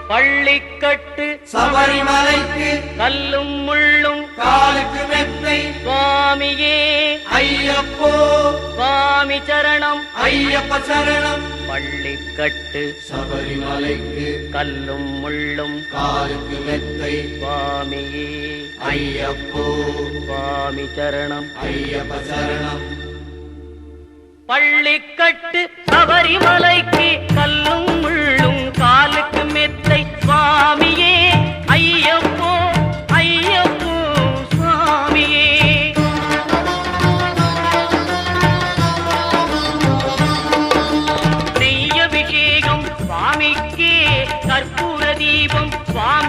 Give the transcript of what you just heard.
பள்ளிக்கட்டு சபரிமலைக்கு கல்லும் முள்ளும் காலுக்கு மெத்தை சுவாமியே ஐயப்போ சுவாமி சரணம் ஐயப்ப சரணம். பள்ளிக்கட்டு சபரிமலைக்கு கல்லும் முள்ளும் காலுக்கு மெத்தை சுவாமியே ஐயப்போ சுவாமி சரணம் ஐயப்ப சரணம். பள்ளிக்கட்டு சபரிமலைக்கு கல்லும் முள்ளும் காலுக்கு மெத்தை சுவாமியே ஐயப்போ ஐயப்போ சுவாமியே. நெய்யபிஷேகம் சுவாமிக்கே கற்பூர தீபம் சுவாமி